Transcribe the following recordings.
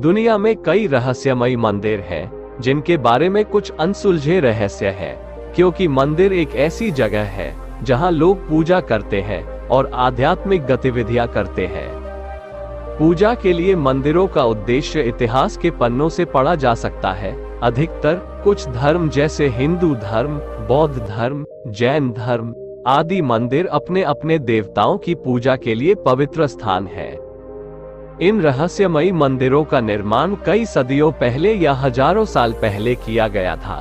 दुनिया में कई रहस्यमयी मंदिर हैं जिनके बारे में कुछ अनसुलझे रहस्य हैं, क्योंकि मंदिर एक ऐसी जगह है जहां लोग पूजा करते हैं और आध्यात्मिक गतिविधियां करते हैं। पूजा के लिए मंदिरों का उद्देश्य इतिहास के पन्नों से पढ़ा जा सकता है। अधिकतर कुछ धर्म जैसे हिंदू धर्म, बौद्ध धर्म, जैन धर्म आदि मंदिर अपने अपने देवताओं की पूजा के लिए पवित्र स्थान है। इन रहस्यमयी मंदिरों का निर्माण कई सदियों पहले या हजारों साल पहले किया गया था।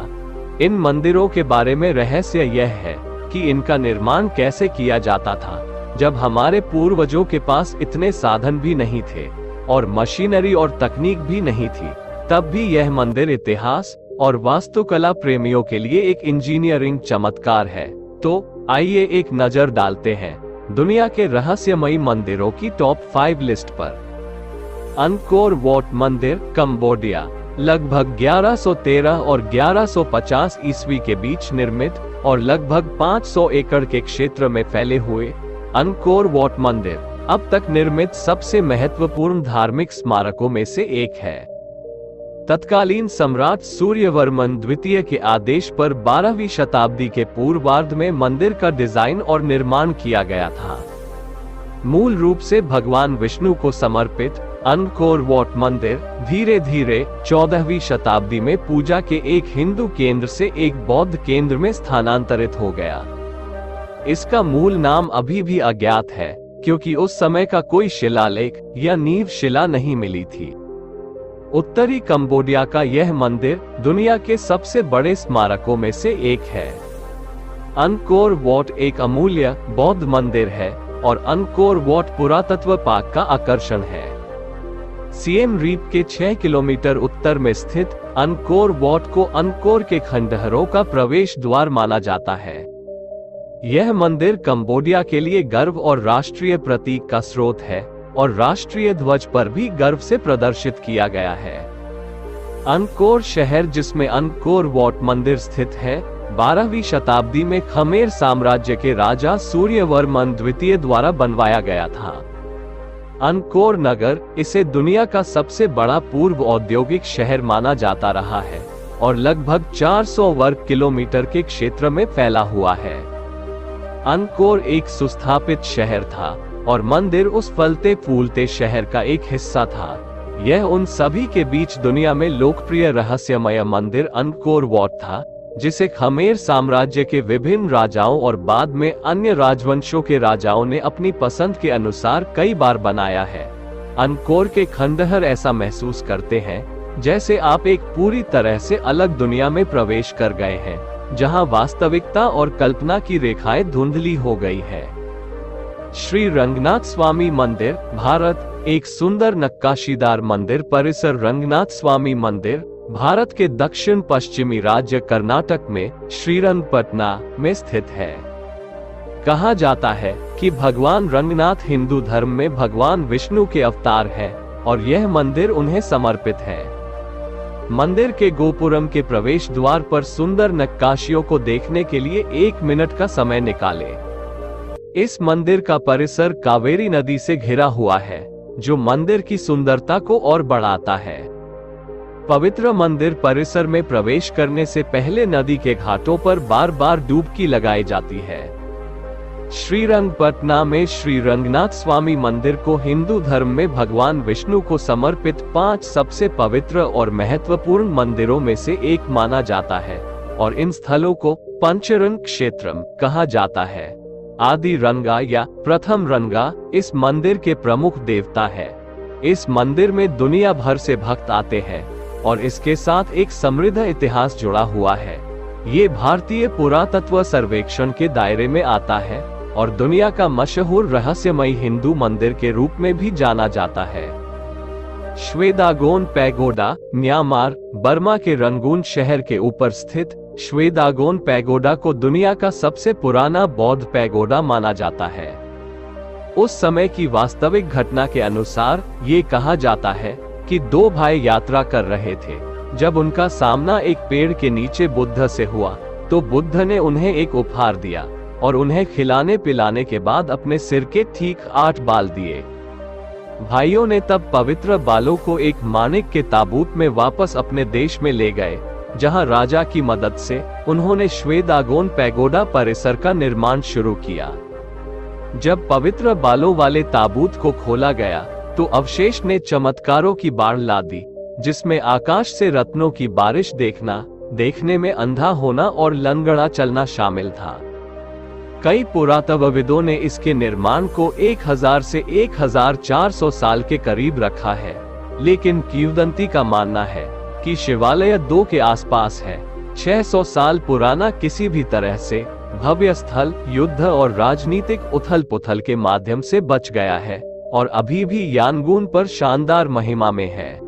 इन मंदिरों के बारे में रहस्य यह है कि इनका निर्माण कैसे किया जाता था जब हमारे पूर्वजों के पास इतने साधन भी नहीं थे और मशीनरी और तकनीक भी नहीं थी। तब भी यह मंदिर इतिहास और वास्तुकला प्रेमियों के लिए एक इंजीनियरिंग चमत्कार है। तो आइए एक नजर डालते हैं दुनिया के रहस्यमयी मंदिरों की टॉप 5 लिस्ट पर। अंकोर वॉट मंदिर, कंबोडिया। लगभग 1113 और 1150 ईस्वी के बीच निर्मित और लगभग 500 एकड़ के क्षेत्र में फैले हुए अंकोर वॉट मंदिर अब तक निर्मित सबसे महत्वपूर्ण धार्मिक स्मारकों में से एक है। तत्कालीन सम्राट सूर्यवर्मन द्वितीय के आदेश पर 12वीं शताब्दी के पूर्वार्ध में मंदिर का डिजाइन और निर्माण किया गया था। मूल रूप से भगवान विष्णु को समर्पित अंकोर वॉट मंदिर धीरे धीरे 14वीं शताब्दी में पूजा के एक हिंदू केंद्र से एक बौद्ध केंद्र में स्थानांतरित हो गया। इसका मूल नाम अभी भी अज्ञात है, क्योंकि उस समय का कोई शिलालेख या नींव शिला नहीं मिली थी। उत्तरी कंबोडिया का यह मंदिर दुनिया के सबसे बड़े स्मारकों में से एक है। अंकोर वॉट एक अमूल्य बौद्ध मंदिर है और अंकोर वॉट पुरातत्व पार्क का आकर्षण है। सिएम रीप के 6 किलोमीटर उत्तर में स्थित अंकोर वॉट को अंकोर के खंडहरों का प्रवेश द्वार माना जाता है। यह मंदिर कंबोडिया के लिए गर्व और राष्ट्रीय प्रतीक का स्रोत है और राष्ट्रीय ध्वज पर भी गर्व से प्रदर्शित किया गया है। अंकोर शहर जिसमें अंकोर वॉट मंदिर स्थित है 12वीं शताब्दी में खमेर साम्राज्य के राजा सूर्यवर्मन द्वितीय द्वारा बनवाया गया था। अंकोर नगर इसे दुनिया का सबसे बड़ा पूर्व औद्योगिक शहर माना जाता रहा है और लगभग 400 वर्ग किलोमीटर के क्षेत्र में फैला हुआ है। अंकोर एक सुस्थापित शहर था और मंदिर उस फलते फूलते शहर का एक हिस्सा था। यह उन सभी के बीच दुनिया में लोकप्रिय रहस्यमय मंदिर अंकोर वॉट था, जिसे खमेर साम्राज्य के विभिन्न राजाओं और बाद में अन्य राजवंशों के राजाओं ने अपनी पसंद के अनुसार कई बार बनाया है। अंकोर के खंडहर ऐसा महसूस करते हैं जैसे आप एक पूरी तरह से अलग दुनिया में प्रवेश कर गए हैं, जहां वास्तविकता और कल्पना की रेखाएं धुंधली हो गई है। श्री रंगनाथ स्वामी मंदिर, भारत। एक सुंदर नक्काशीदार मंदिर परिसर रंगनाथ स्वामी मंदिर भारत के दक्षिण पश्चिमी राज्य कर्नाटक में श्रीरंगपटना में स्थित है। कहा जाता है कि भगवान रंगनाथ हिंदू धर्म में भगवान विष्णु के अवतार है और यह मंदिर उन्हें समर्पित है। मंदिर के गोपुरम के प्रवेश द्वार पर सुंदर नक्काशियों को देखने के लिए 1 मिनट का समय निकालें। इस मंदिर का परिसर कावेरी नदी से घिरा हुआ है, जो मंदिर की सुंदरता को और बढ़ाता है। पवित्र मंदिर परिसर में प्रवेश करने से पहले नदी के घाटों पर बार बार डुबकी लगाई जाती है। श्रीरंगपटना में श्री रंगनाथ स्वामी मंदिर को हिंदू धर्म में भगवान विष्णु को समर्पित 5 सबसे पवित्र और महत्वपूर्ण मंदिरों में से एक माना जाता है और इन स्थलों को पंचरंग क्षेत्रम कहा जाता है। आदि रंगा या प्रथम रंगा इस मंदिर के प्रमुख देवता है। इस मंदिर में दुनिया भर से भक्त आते हैं और इसके साथ एक समृद्ध इतिहास जुड़ा हुआ है। ये भारतीय पुरातत्व सर्वेक्षण के दायरे में आता है और दुनिया का मशहूर रहस्यमयी हिंदू मंदिर के रूप में भी जाना जाता है। श्वेदागोन पैगोडा, म्यांमार, बर्मा के रंगून शहर के ऊपर स्थित श्वेदागोन पैगोडा को दुनिया का सबसे पुराना बौद्ध पैगोडा माना जाता है। उस समय की वास्तविक घटना के अनुसार ये कहा जाता है कि 2 भाई यात्रा कर रहे थे। जब उनका सामना एक पेड़ के नीचे बुद्ध से हुआ तो बुद्ध ने उन्हें एक उपहार दिया और उन्हें खिलाने पिलाने के बाद अपने सिर के ठीक 8 बाल दिए। भाइयों ने तब पवित्र बालों को एक माणिक के ताबूत में वापस अपने देश में ले गए, जहां राजा की मदद से उन्होंने श्वेदागोन पैगोडा परिसर का निर्माण शुरू किया। जब पवित्र बालों वाले ताबूत को खोला गया तो अवशेष ने चमत्कारों की बाढ़ ला दी, जिसमें आकाश से रत्नों की बारिश देखना, देखने में अंधा होना और लंगड़ा चलना शामिल था। कई पुरातत्वविदों ने इसके निर्माण को 1000 से 1400 साल के करीब रखा है, लेकिन किंवदंती का मानना है कि शिवालय 2 के आसपास है। 600 साल पुराना किसी भी तरह से भव्य स्थल युद्ध और राजनीतिक उथल पुथल के माध्यम से बच गया है और अभी भी यांगून पर शानदार महिमा में है।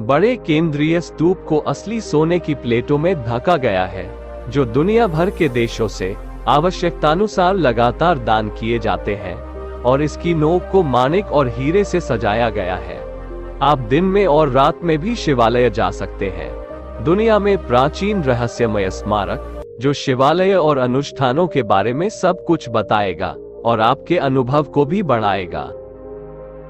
बड़े केंद्रीय स्तूप को असली सोने की प्लेटों में ढका गया है, जो दुनिया भर के देशों से आवश्यकतानुसार लगातार दान किए जाते हैं, और इसकी नोक को माणिक और हीरे से सजाया गया है। आप दिन में और रात में भी शिवालय जा सकते हैं। दुनिया में प्राचीन रहस्यमय स्मारक जो शिवालय और अनुष्ठानों के बारे में सब कुछ बताएगा और आपके अनुभव को भी बढ़ाएगा।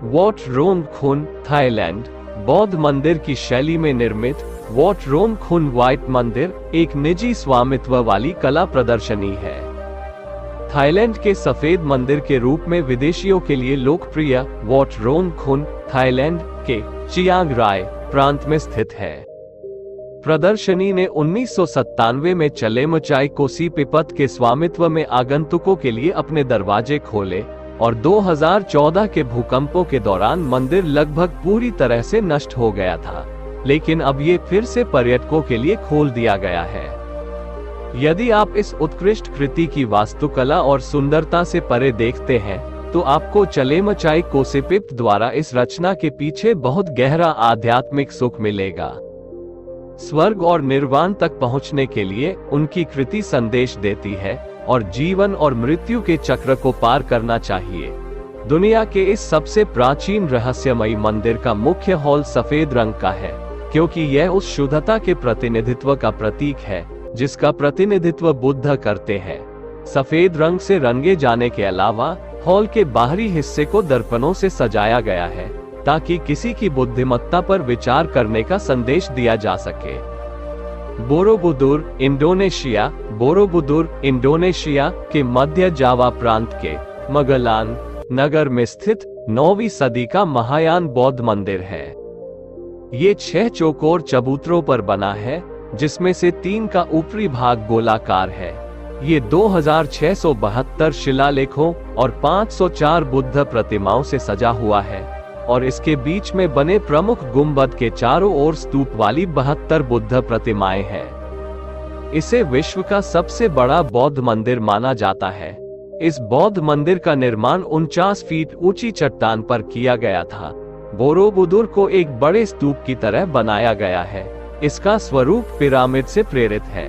वॉट रोम खुन, थाईलैंड। बौद्ध मंदिर की शैली में निर्मित वॉट रोम खुन व्हाइट मंदिर एक निजी स्वामित्व वाली कला प्रदर्शनी है। थाईलैंड के सफेद मंदिर के रूप में विदेशियों के लिए लोकप्रिय वॉट रोम खुन थाईलैंड के चियांग राय प्रांत में स्थित है। प्रदर्शनी ने 1997 में चलेमचाई कोसी पिपत के स्वामित्व में आगंतुकों के लिए अपने दरवाजे खोले और 2014 के भूकंपों के दौरान मंदिर लगभग पूरी तरह से नष्ट हो गया था, लेकिन अब ये फिर से पर्यटकों के लिए खोल दिया गया है। यदि आप इस उत्कृष्ट कृति की वास्तुकला और सुंदरता से परे देखते हैं, तो आपको चलेमचाई कोसीपिप्त द्वारा इस रचना के पीछे बहुत गहरा आध्यात्मिक सुख मिलेगा। स्वर्ग और निर्वाण तक पहुंचने के लिए उनकी कृति संदेश देती है और जीवन और मृत्यु के चक्र को पार करना चाहिए। दुनिया के इस सबसे प्राचीन रहस्यमयी मंदिर का मुख्य हॉल सफेद रंग का है, क्योंकि यह उस शुद्धता के प्रतिनिधित्व का प्रतीक है जिसका प्रतिनिधित्व बुद्ध करते हैं। सफेद रंग से रंगे जाने के अलावा हॉल के बाहरी हिस्से को दर्पणों से सजाया गया है, ताकि किसी की बुद्धिमत्ता पर विचार करने का संदेश दिया जा सके। Borobudur, Indonesia. बोरोबुदुर इंडोनेशिया के मध्य जावा प्रांत के मगलान नगर में स्थित 9वीं सदी का महायान बौद्ध मंदिर है। ये 6 चौकोर चबूतरों पर बना है, जिसमें से 3 का ऊपरी भाग गोलाकार है। ये 2672 शिलालेखों और 504 बुद्ध प्रतिमाओं से सजा हुआ है और इसके बीच में बने प्रमुख गुंबद के चारों ओर स्तूप वाली 72 बुद्ध प्रतिमाएं हैं। इसे विश्व का सबसे बड़ा बौद्ध मंदिर माना जाता है। इस बौद्ध मंदिर का निर्माण 49 फीट ऊंची चट्टान पर किया गया था। बोरोबुदुर को एक बड़े स्तूप की तरह बनाया गया है। इसका स्वरूप पिरामिड से प्रेरित है।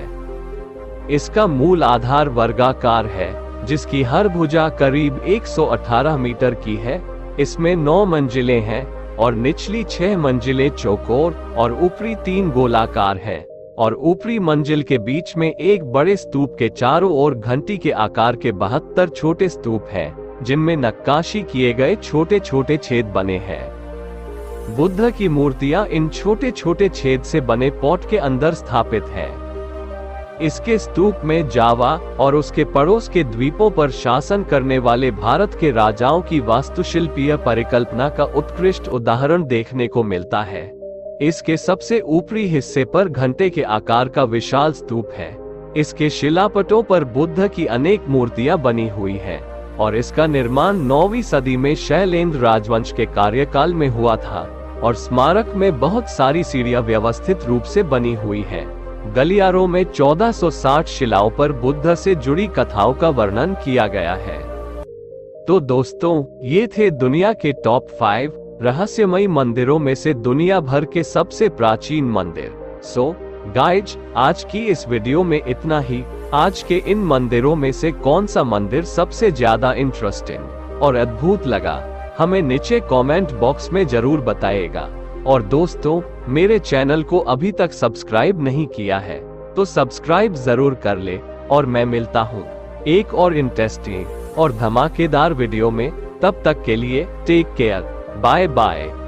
इसका मूल आधार वर्गाकार है, जिसकी हर भुजा करीब 118 मीटर की है। इसमें 9 मंजिलें हैं और निचली 6 मंजिलें चौकोर और ऊपरी 3 गोलाकार हैं, और ऊपरी मंजिल के बीच में एक बड़े स्तूप के चारों ओर घंटी के आकार के 72 छोटे स्तूप हैं, जिनमें नक्काशी किए गए छोटे छोटे छेद बने हैं। बुद्ध की मूर्तियां इन छोटे छोटे छेद से बने पॉट के अंदर स्थापित हैं। इसके स्तूप में जावा और उसके पड़ोस के द्वीपों पर शासन करने वाले भारत के राजाओं की वास्तुशिल्पीय परिकल्पना का उत्कृष्ट उदाहरण देखने को मिलता है। इसके सबसे ऊपरी हिस्से पर घंटे के आकार का विशाल स्तूप है। इसके शिलापटों पर बुद्ध की अनेक मूर्तियां बनी हुई हैं और इसका निर्माण 9वीं सदी में शैलेंद्र राजवंश के कार्यकाल में हुआ था और स्मारक में बहुत सारी सीढ़ियां व्यवस्थित रूप से बनी हुई हैं। गलियारों में 1460 शिलाओं पर बुद्ध से जुड़ी कथाओं का वर्णन किया गया है। तो दोस्तों, ये थे दुनिया के टॉप 5 रहस्यमयी मंदिरों में से दुनिया भर के सबसे प्राचीन मंदिर। सो गाइज, आज की इस वीडियो में इतना ही। आज के इन मंदिरों में से कौन सा मंदिर सबसे ज्यादा इंटरेस्टिंग और अद्भुत लगा, हमें नीचे कमेंट बॉक्स में जरूर बताइएगा। और दोस्तों, मेरे चैनल को अभी तक सब्सक्राइब नहीं किया है तो सब्सक्राइब जरूर कर ले, और मैं मिलता हूँ एक और इंटरेस्टिंग और धमाकेदार वीडियो में। तब तक के लिए टेक केयर। Bye bye.